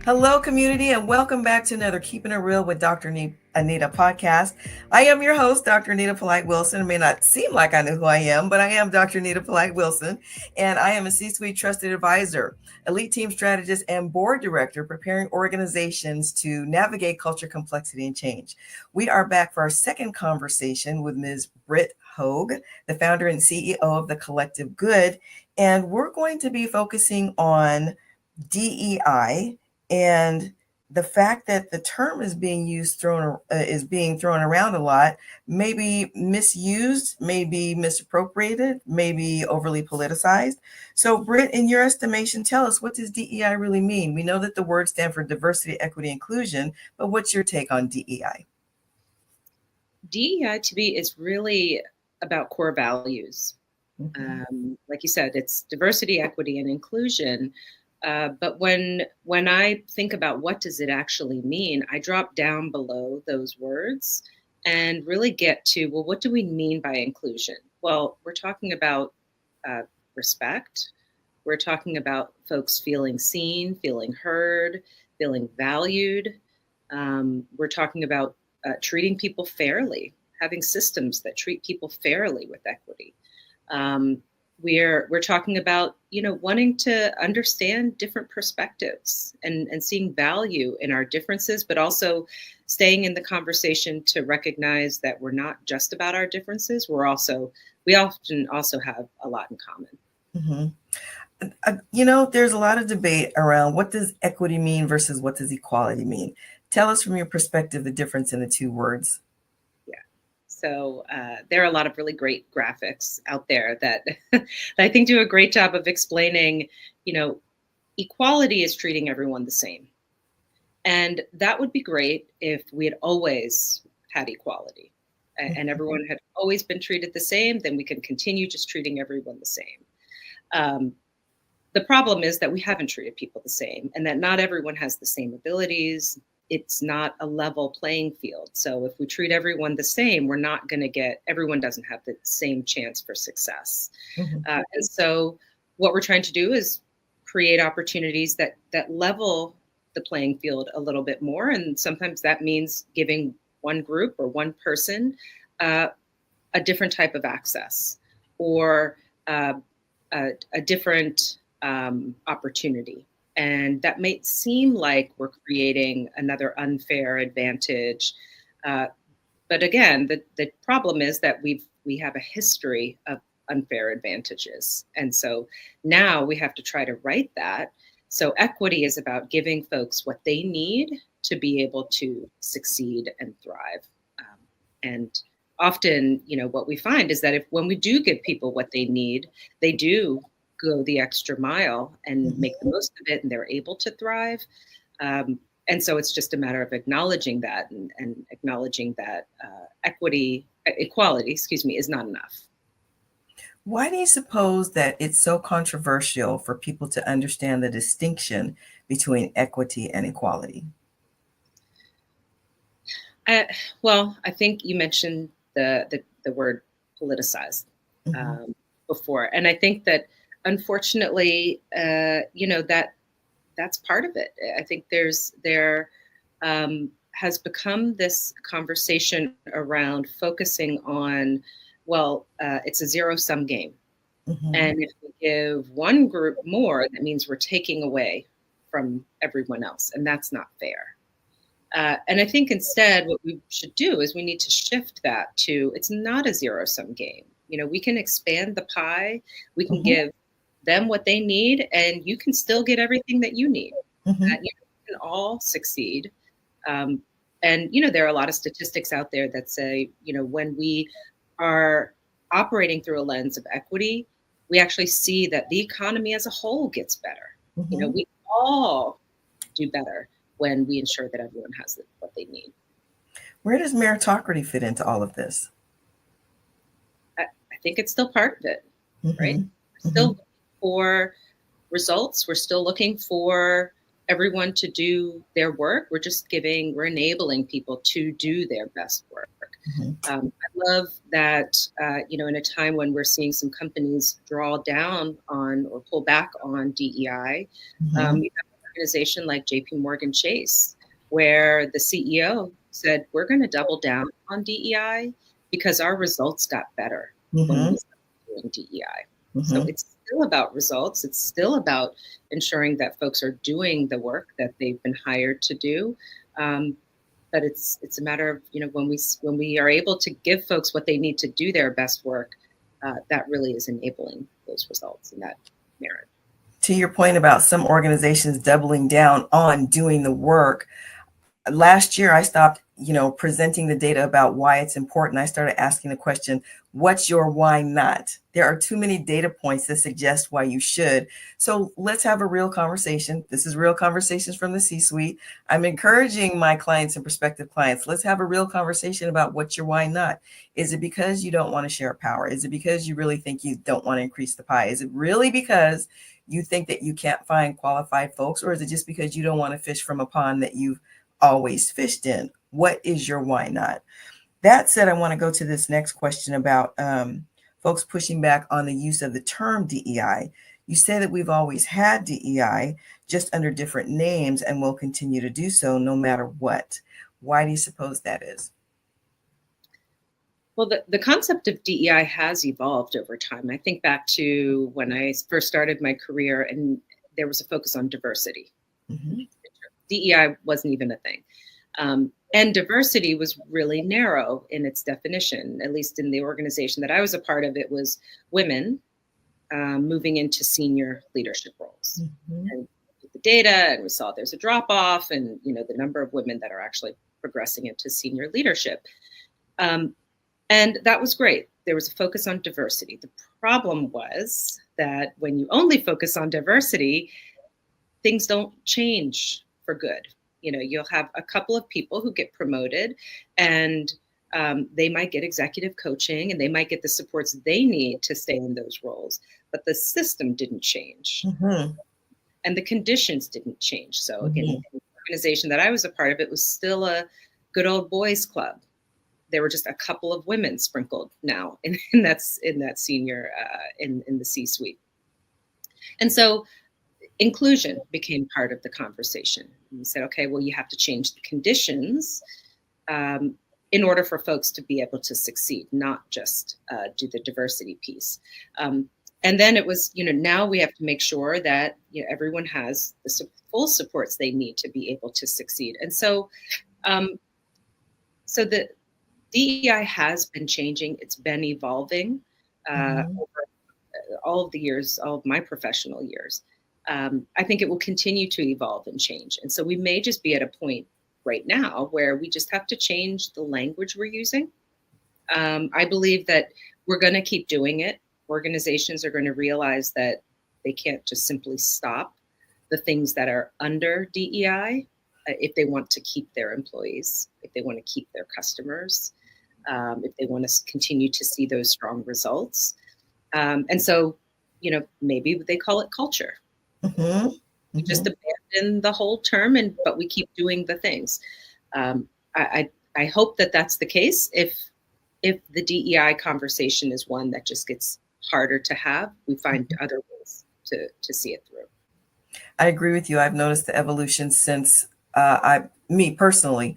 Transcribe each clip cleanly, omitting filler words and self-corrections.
Hello, community, and welcome back to another Keeping It Real with Dr. Anita podcast. I am your host, Dr. Anita Polite Wilson. It may not seem like I know who I am, but I am Dr. Anita Polite Wilson, and I am a C-suite trusted advisor, elite team strategist, and board director, preparing organizations to navigate culture, complexity, and change. We are back for our second conversation with Ms. Britt Hogue, the founder and CEO of The Collective Good, and we're going to be focusing on DEI and the fact that the term is being thrown around a lot, may be misused, may be misappropriated, may be overly politicized. So, Britt, in your estimation, tell us, what does DEI really mean? We know that the words stand for diversity, equity, inclusion, but what's your take on DEI? DEI to me is really about core values. Like you said, it's diversity, equity, and inclusion. But when I think about what does it actually mean, I drop down below those words and really get to, well, what do we mean by inclusion? Well, we're talking about respect. We're talking about folks feeling seen, feeling heard, feeling valued. We're talking about treating people fairly, having systems that treat people fairly with equity. We're talking about, wanting to understand different perspectives and seeing value in our differences, but also staying in the conversation to recognize that we're not just about our differences. We often also have a lot in common. There's a lot of debate around what does equity mean versus what does equality mean. Tell us from your perspective the difference in the two words. So there are a lot of really great graphics out there that I think do a great job of explaining, equality is treating everyone the same. And that would be great if we had always had equality and everyone had always been treated the same, then we can continue just treating everyone the same. The problem is that we haven't treated people the same and that not everyone has the same abilities. It's not a level playing field. So if we treat everyone the same, we're not going to everyone doesn't have the same chance for success. And so what we're trying to do is create opportunities that level the playing field a little bit more. And sometimes that means giving one group or one person a different type of access or a different opportunity. And that may seem like we're creating another unfair advantage. But again, the problem is that we have a history of unfair advantages. And so now we have to try to right that. So equity is about giving folks what they need to be able to succeed and thrive. And often, what we find is that when we do give people what they need, they do go the extra mile and make the most of it, and they're able to thrive. And so it's just a matter of acknowledging that and acknowledging that equality, is not enough. Why do you suppose that it's so controversial for people to understand the distinction between equity and equality? Well, I think you mentioned the word politicized before, and I think that unfortunately, that's part of it. I think there has become this conversation around focusing on, it's a zero-sum game. And if we give one group more, that means we're taking away from everyone else, and that's not fair. And I think instead what we should do is we need to shift that to, it's not a zero-sum game. We can expand the pie, we can give them what they need, and you can still get everything that you need. You can all succeed. And, there are a lot of statistics out there that say, when we are operating through a lens of equity, we actually see that the economy as a whole gets better. We all do better when we ensure that everyone has what they need. Where does meritocracy fit into all of this? I think it's still part of it, right? We're still looking for results. We're still looking for everyone to do their work. We're enabling people to do their best work. I love that, in a time when we're seeing some companies draw down on or pull back on DEI, you have organization like JP Morgan Chase, where the CEO said, we're going to double down on DEI because our results got better when we started doing DEI. So it's still about results. It's still about ensuring that folks are doing the work that they've been hired to do. But it's a matter of, when we are able to give folks what they need to do their best work, that really is enabling those results and that merit. To your point about some organizations doubling down on doing the work, last year I stopped, presenting the data about why it's important. I started asking the question, what's your why not? There are too many data points that suggest why you should. So let's have a real conversation. This is Real Conversations from the C-Suite. I'm encouraging my clients and prospective clients, let's have a real conversation about what's your why not. Is it because you don't want to share power? Is it because you really think you don't want to increase the pie? Is it really because you think that you can't find qualified folks? Or is it just because you don't want to fish from a pond that you've always fished in? What is your why not? That said, I want to go to this next question about folks pushing back on the use of the term DEI. You say that we've always had DEI, just under different names, and will continue to do so no matter what. Why do you suppose that is? Well, the concept of DEI has evolved over time. I think back to when I first started my career and there was a focus on diversity. DEI wasn't even a thing. And diversity was really narrow in its definition, at least in the organization that I was a part of. It was women moving into senior leadership roles. And the data, and we saw there's a drop off, and the number of women that are actually progressing into senior leadership. And that was great. There was a focus on diversity. The problem was that when you only focus on diversity, things don't change for good. You'll have a couple of people who get promoted and they might get executive coaching and they might get the supports they need to stay in those roles, but the system didn't change and the conditions didn't change. So again, the organization that I was a part of, it was still a good old boys club. There were just a couple of women sprinkled now in that senior, in the C-suite. And so inclusion became part of the conversation. We said, okay, well, you have to change the conditions in order for folks to be able to succeed, not just do the diversity piece. And then it was, now we have to make sure that everyone has the full supports they need to be able to succeed. And so, so the DEI has been changing. It's been evolving over all of the years, all of my professional years. I think it will continue to evolve and change. And so we may just be at a point right now where we just have to change the language we're using. I believe that we're going to keep doing it. Organizations are going to realize that they can't just simply stop the things that are under DEI if they want to keep their employees, if they want to keep their customers, if they want to continue to see those strong results. And so, maybe they call it culture. We just abandon the whole term, but we keep doing the things. I hope that that's the case. If the DEI conversation is one that just gets harder to have, we find other ways to see it through. I agree with you. I've noticed the evolution since me personally,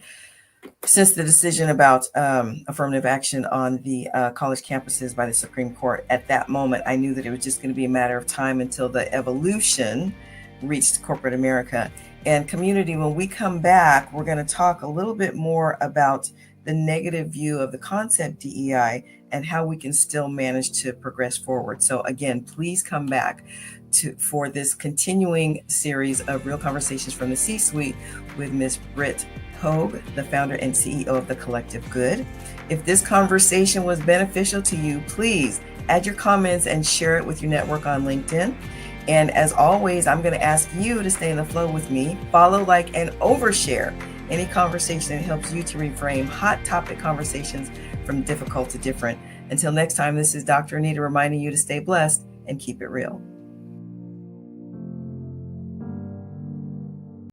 since the decision about affirmative action on the college campuses by the Supreme Court. At that moment, I knew that it was just going to be a matter of time until the evolution reached corporate America. And community, when we come back, we're going to talk a little bit more about the negative view of the concept DEI and how we can still manage to progress forward. So again, please come back for this continuing series of Real Conversations from the C-Suite with Ms. Britt Hogue, the founder and CEO of The Collective Good. If this conversation was beneficial to you, please add your comments and share it with your network on LinkedIn. And as always, I'm going to ask you to stay in the flow with me, follow, like, and overshare any conversation that helps you to reframe hot topic conversations from difficult to different. Until next time, this is Dr. Anita reminding you to stay blessed and keep it real.